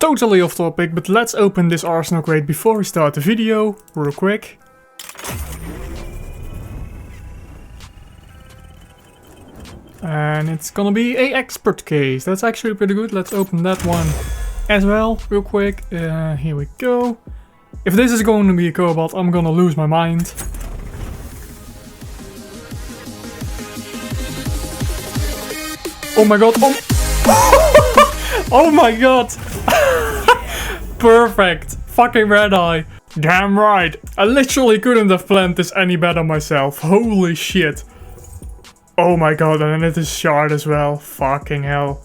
Totally off topic, but let's open this arsenal crate before we start the video, real quick. And it's gonna be a expert case. That's actually pretty good. Let's open that one as well, real quick. Here we go. If this is going to be a Cobalt, I'm gonna lose my mind. Oh my god, oh my god! Perfect! Fucking Redeye. Damn right! I literally couldn't have planned this any better myself. Holy shit. Oh my god, and it is shard as well. Fucking hell.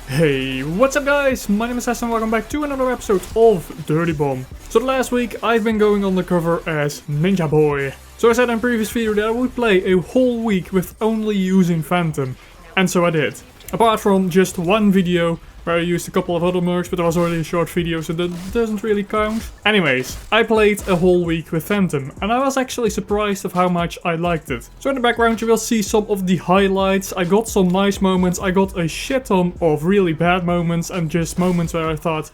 Hey, what's up guys? My name is Hess and welcome back to another episode of Dirty Bomb. So the last week I've been going undercover as Ninja Boy. So I said in previous video that I would play a whole week with only using Phantom. And so I did. Apart from just one video where I used a couple of other mercs, but it was already a short video, so that doesn't really count. Anyways, I played a whole week with Phantom, and I was actually surprised of how much I liked it. So in the background you will see some of the highlights. I got some nice moments, I got a shit ton of really bad moments, and just moments where I thought,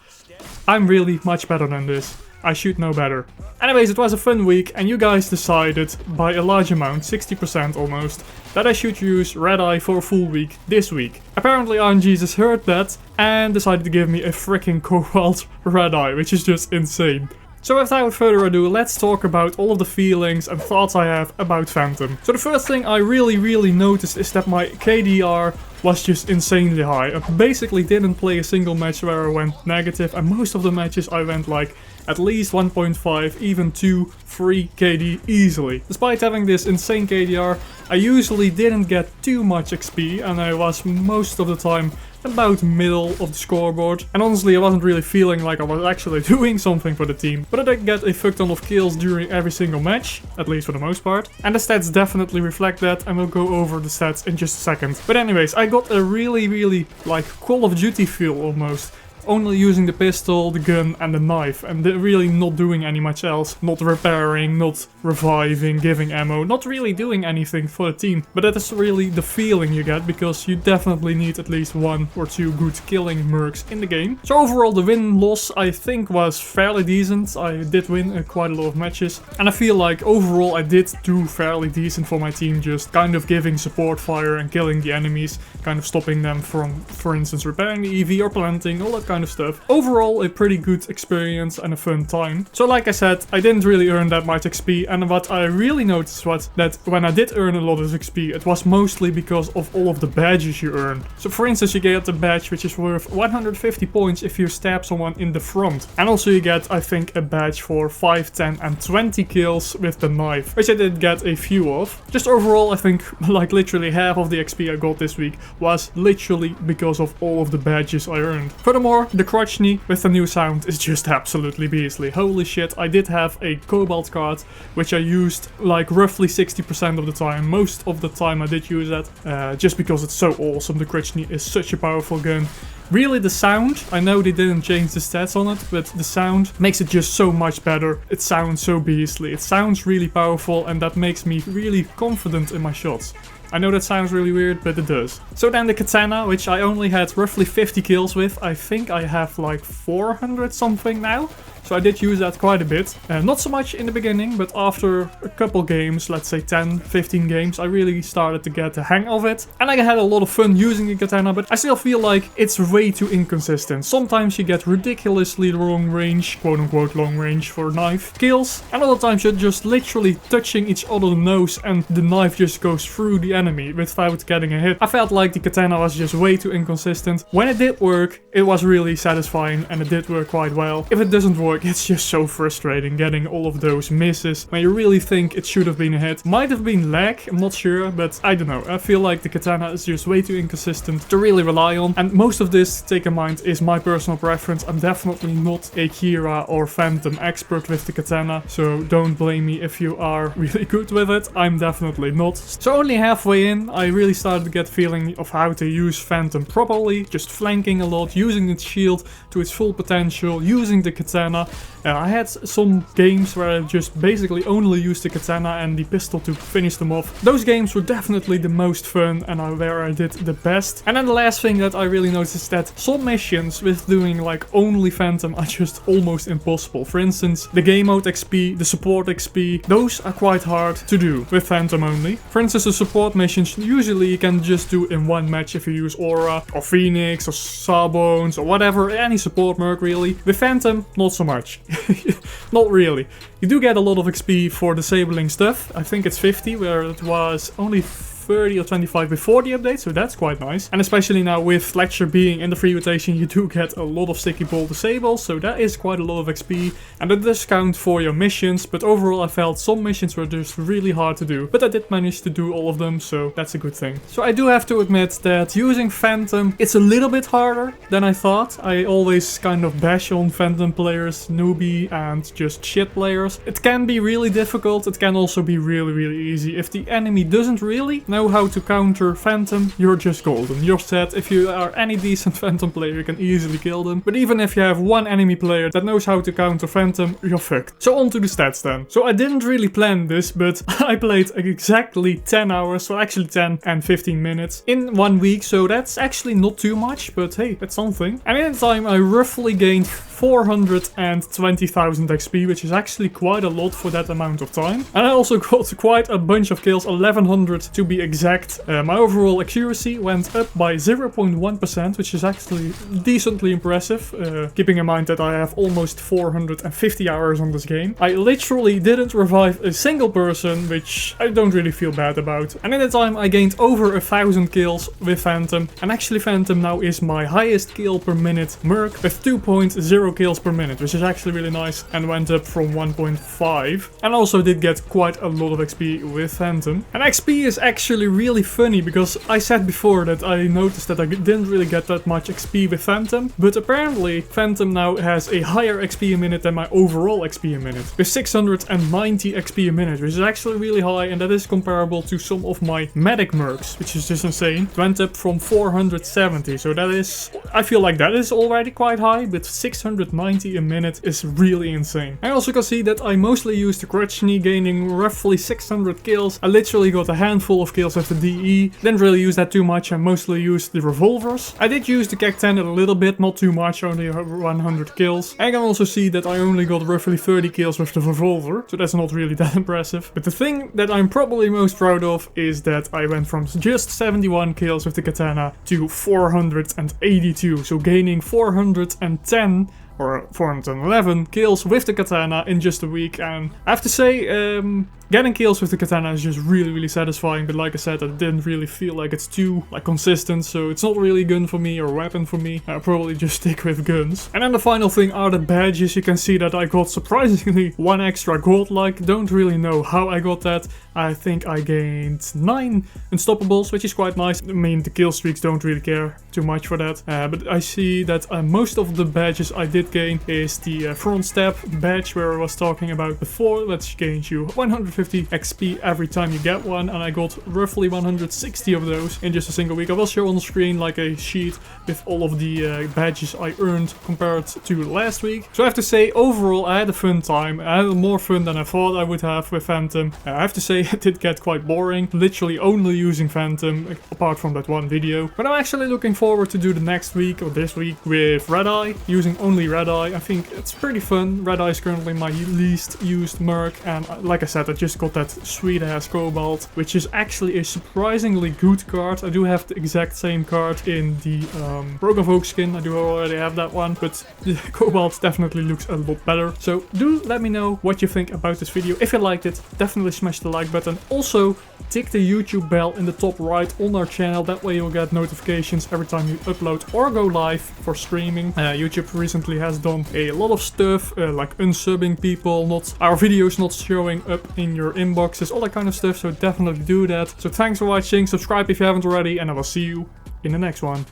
I'm really much better than this. I should know better. Anyways, it was a fun week, and you guys decided, by a large amount, 60% almost, that I should use Redeye for a full week this week. Apparently RNGesus heard that and decided to give me a freaking Cobalt Redeye, which is just insane. So without further ado, let's talk about all of the feelings and thoughts I have about Phantom. So the first thing I really noticed is that my KDR was just insanely high. I basically didn't play a single match where I went negative, and most of the matches I went like at least 1.5, even 2, 3 KD easily. Despite having this insane KDR, I usually didn't get too much XP, and I was most of the time about middle of the scoreboard. And honestly, I wasn't really feeling like I was actually doing something for the team. But I did get a fuck ton of kills during every single match, at least for the most part. And the stats definitely reflect that, and we'll go over the stats in just a second. But anyways, I got a really like Call of Duty feel almost. Only using the pistol, the gun and the knife, and really not doing any much else. Not repairing, not reviving, giving ammo, not really doing anything for the team. But that is really the feeling you get, because you definitely need at least 1 or 2 good killing mercs in the game. So overall the win-loss I think was fairly decent. I did win quite a lot of matches, and I feel like overall I did do fairly decent for my team, just kind of giving support fire and killing the enemies, kind of stopping them from, for instance, repairing the EV or planting, all that kind of stuff. Overall a pretty good experience and a fun time. So like I said, I didn't really earn that much XP, and what I really noticed was that when I did earn a lot of XP, it was mostly because of all of the badges you earn. So for instance, you get a badge which is worth 150 points if you stab someone in the front, and also you get, I think, a badge for 5, 10 and 20 kills with the knife, which I did get a few of. Just overall I think like literally half of the XP I got this week was literally because of all of the badges I earned. Furthermore, the crotch knee with the new sound is just absolutely beastly. Holy shit, I did have a Cobalt card which I used like roughly 60% of the time. Most of the time I did use that just because it's so awesome. The crotch knee is such a powerful gun. Really the sound, I know they didn't change the stats on it, but the sound makes it just so much better. It sounds so beastly, it sounds really powerful, and that makes me really confident in my shots. I know that sounds really weird, but it does. So then the katana, which I only had roughly 50 kills with. I think I have like 400 something now. So I did use that quite a bit. Not so much in the beginning, but after a couple games, let's say 10, 15 games, I really started to get the hang of it. And I had a lot of fun using the katana, but I still feel like it's way too inconsistent. Sometimes you get ridiculously long range, quote unquote long range for knife kills. And other times you're just literally touching each other's nose and the knife just goes through the enemy without getting a hit. I felt like the katana was just way too inconsistent. When it did work, it was really satisfying and it did work quite well. If it doesn't work, it's just so frustrating getting all of those misses when you really think it should have been a hit. Might have been lag, I'm not sure, but I don't know. I feel like the katana is just way too inconsistent to really rely on. And most of this, take in mind, is my personal preference. I'm definitely not a Kira or Phantom expert with the katana, so don't blame me if you are really good with it. I'm definitely not. So only halfway in, I really started to get the feeling of how to use Phantom properly, just flanking a lot, using its shield to its full potential, using the katana, katana. I had some games where I just basically only used the katana and the pistol to finish them off. Those games were definitely the most fun and where I did the best. And then the last thing that I really noticed is that some missions with doing like only Phantom are just almost impossible. For instance, the game mode XP, the support XP, those are quite hard to do with Phantom only. For instance, the support missions usually you can just do in one match if you use Aura or Phoenix or Sawbones or whatever, any support merc really. With Phantom, not so much. Not really. You do get a lot of XP for disabling stuff. I think it's 50, where it was only 30 or 25 before the update, so that's quite nice. And especially now with Fletcher being in the free rotation, you do get a lot of sticky ball disables, so that is quite a lot of XP. And it does count for your missions, but overall I felt some missions were just really hard to do. But I did manage to do all of them, so that's a good thing. So I do have to admit that using Phantom, it's a little bit harder than I thought. I always kind of bash on Phantom players, newbie and just shit players. It can be really difficult, it can also be really easy. If the enemy doesn't really know how to counter Phantom, you're just golden. You're set. If you are any decent Phantom player, you can easily kill them. But even if you have one enemy player that knows how to counter Phantom, you're fucked. So on to the stats then. So I didn't really plan this, but I played exactly 10 hours, so actually 10 and 15 minutes in 1 week. So that's actually not too much, but hey, that's something. And in time I roughly gained 420,000 XP, which is actually quite a lot for that amount of time. And I also got quite a bunch of kills, 1100 to be exact. My overall accuracy went up by 0.1%, which is actually decently impressive, keeping in mind that I have almost 450 hours on this game. I literally didn't revive a single person, which I don't really feel bad about. And in that time I gained over 1,000 kills with Phantom, and actually Phantom now is my highest kill per minute merc with 2.0 kills per minute, which is actually really nice, and went up from 1.5. And also did get quite a lot of XP with Phantom. And XP is actually really funny, because I said before that I noticed that I didn't really get that much XP with Phantom, but apparently Phantom now has a higher XP a minute than my overall XP a minute, with 690 XP a minute, which is actually really high, and that is comparable to some of my medic mercs, which is just insane. It went up from 470, so that is, I feel like that is already quite high, but 690 a minute is really insane. I also can see that I mostly used the Crutchney, gaining roughly 600 kills. I literally got a handful of kills with the DE, didn't really use that too much, I mostly used the revolvers. I did use the Kek 10 a little bit, not too much, only 100 kills. I can also see that I only got roughly 30 kills with the revolver, so that's not really that impressive. But the thing that I'm probably most proud of is that I went from just 71 kills with the katana to 482, so gaining 410 or 411 kills with the katana in just a week. And I have to say, getting kills with the katana is just really satisfying, but like I said, I didn't really feel like it's too consistent, so it's not really a gun for me or weapon for me. I'll probably just stick with guns. And then the final thing are the badges. You can see that I got surprisingly 1 extra godlike. Don't really know how I got that. I think I gained 9 unstoppables, which is quite nice. I mean, the kill streaks don't really care too much for that, but I see that most of the badges I did gain is the front step badge where I was talking about before, which gains you 150 XP every time you get one, and I got roughly 160 of those in just a single week. I will show on the screen like a sheet with all of the badges I earned compared to last week. So I have to say, overall I had a fun time. I had more fun than I thought I would have with Phantom. I have to say it did get quite boring, literally only using Phantom apart from that one video. But I'm actually looking forward to do the next week or this week with Redeye, using only Redeye. I think it's pretty fun. Redeye is currently my least used merc, and like I said, I just got that sweet ass Cobalt, which is actually a surprisingly good card. I do have the exact same card in the Broken Folk skin. I do already have that one, but the Cobalt definitely looks a lot better. So do let me know what you think about this video. If you liked it, definitely smash the like button. Also, tick the YouTube bell in the top right on our channel. That way you'll get notifications every time you upload or go live for streaming. YouTube recently has done a lot of stuff, like unsubbing people, our videos not showing up in your inboxes, all that kind of stuff, so definitely do that. So thanks for watching, subscribe if you haven't already, and I will see you in the next one.